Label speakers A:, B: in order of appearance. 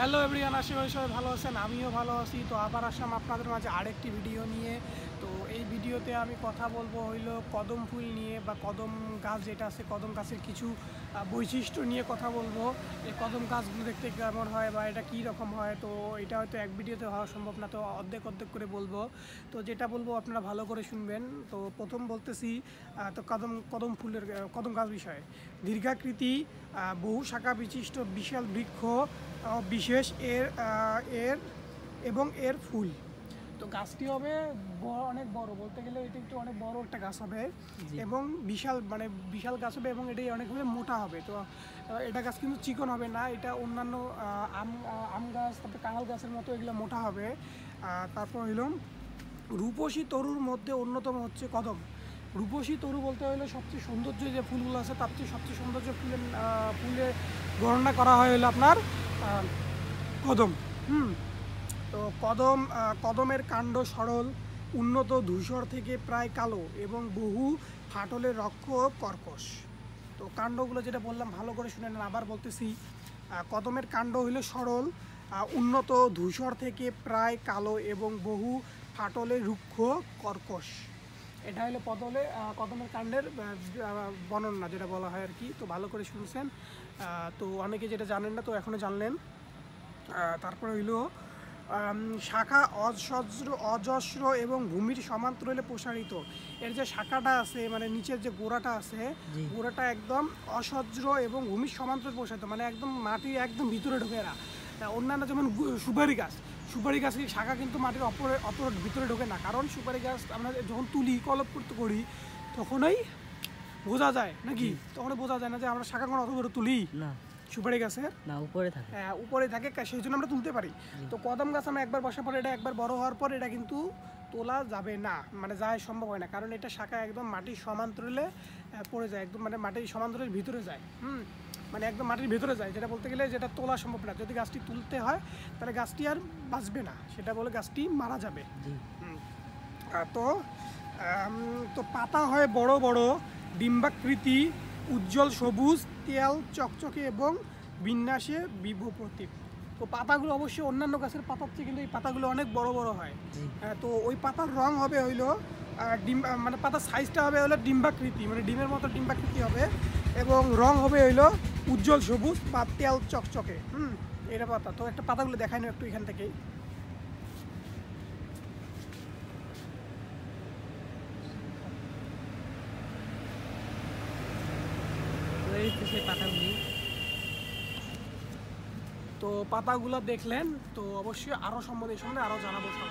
A: Hello everyone, আশা করি সবাই ভালো আছেন। আমিও ভালো আছি। তো আবার আসলাম আপনাদের মাঝে আরেকটি ভিডিও নিয়ে। তো এই ভিডিওতে আমি কথা বলবো হইলো কদম ফুল নিয়ে, বা কদম গাছ যেটা আছে, কদম গাছের কিছু বৈশিষ্ট্য নিয়ে কথা বলবো। এই কদম গাছগুলো দেখতে কেমন হয় বা এটা কী রকম হয়। তো এটা হয়তো এক ভিডিওতে হওয়া সম্ভব না, তো অর্ধেক অর্ধেক করে বলবো। তো যেটা বলবো আপনারা ভালো করে শুনবেন। তো প্রথম বলতেছি, তো কদম ফুলের কদম গাছ বিষয়ে। দীর্ঘাকৃতি, বহু শাখা বিশিষ্ট বিশাল বৃক্ষ, বিশেষ এর এবং এর ফুল। তো গাছটি হবে অনেক বড়, বলতে গেলে এটা একটু অনেক বড় একটা গাছ হবে এবং বিশাল গাছ হবে এবং এটাই অনেকভাবে মোটা হবে। তো এটা গাছ কিন্তু চিকন হবে না, এটা অন্যান্য আম গাছ, তারপরে কাঁঠাল গাছের মতো এগুলো মোটা হবে। তারপর হইল রূপসী তরুর মধ্যে অন্যতম হচ্ছে কদম। রূপসী তরু বলতে হলে সবচেয়ে সৌন্দর্য যে ফুলগুলো আছে তার চেয়ে সবচেয়ে সৌন্দর্য ফুলে গণনা করা হয় হলো আপনার কদম। তো কদমের কাণ্ড সরল, উন্নত ধূসর থেকে প্রায় কালো এবং বহু ফাটলে রক্ষ কর্কশ। তো কাণ্ডগুলো যেটা বললাম ভালো করে শুনে নেন, আবার বলতেছি। কদমের কাণ্ড হইল সরল, উন্নত ধূসর থেকে প্রায় কালো এবং বহু ফাটলে রুক্ষ কর্কশ। এটা হলো কদমের কাণ্ডের বর্ণনা যেটা বলা হয় আর কি। তো ভালো করে শুনছেন। তো অনেকে যেটা জানেন না, তো এখনও জানলেন। তারপরে হইল শাখা অজস্র এবং ভূমির সমান্তরালে প্রসারিত। এর যে শাখাটা আছে, মানে নিচের যে গোড়াটা আছে, গোড়াটা একদম অসহ্র এবং ভূমির সমান্তরালে প্রসারিত, মানে একদম মাটির একদম ভিতরে ঢোকে এরা। অন্যান্য যেমন সুপারি গাছের শাখা কিন্তু মাটির অপর ভিতরে ঢোকে না, কারণ সুপারি গাছ আমরা যখন তুলি কলপ করতে করি তখনই বোঝা যায় নাকি, তখনই বোঝা যায় না যে আমরা শাখা কোনো অত বড় তুলি না। সুপারি গাছের না উপরে থাকে, হ্যাঁ উপরে থাকে, সেই জন্য আমরা তুলতে পারি। তো কদম গাছ আমরা একবার বসার পরে, এটা একবার বড় হওয়ার পর এটা কিন্তু তোলা যাবে না, মানে যায় সম্ভব হয় না, কারণ এটা শাখা একদম মাটির সমান্তরালে পড়ে যায়, একদম মানে মাটির সমান্তরালের ভিতরে যায়। মানে একদম মাটির ভিতরে যায়, যেটা বলতে গেলে যেটা তোলা সম্ভব না। যদি গাছটি তুলতে হয় তাহলে গাছটি আর বাঁচবে না, সেটা বলে গাছটি মারা যাবে। তো পাতা হয় বড় বড়, ডিম্বাকৃতি, উজ্জ্বল সবুজ, তেল চকচকে এবং বিন্যাসে বিভ্রতীপ। তো পাতাগুলো অবশ্যই অন্যান্য গাছের পাতার চেয়ে কিন্তু এই পাতাগুলো অনেক বড় বড় হয়। তো ওই পাতার রং হবে হইলো মানে পাতার সাইজটা হবে হলো ডিম্বাকৃতি, মানে ডিমের মতো ডিম্বাকৃতি হবে, এবং রং হবে হইলো উজ্জ্বল সবুজ বা তেল চকচকে। এটা পাতা। তো একটা পাতাগুলো দেখাই না একটু এখান থেকেই। তো পাতাগুলো দেখলেন, তো অবশ্যই আরও সম্বন্ধে আরও জানাবো সব।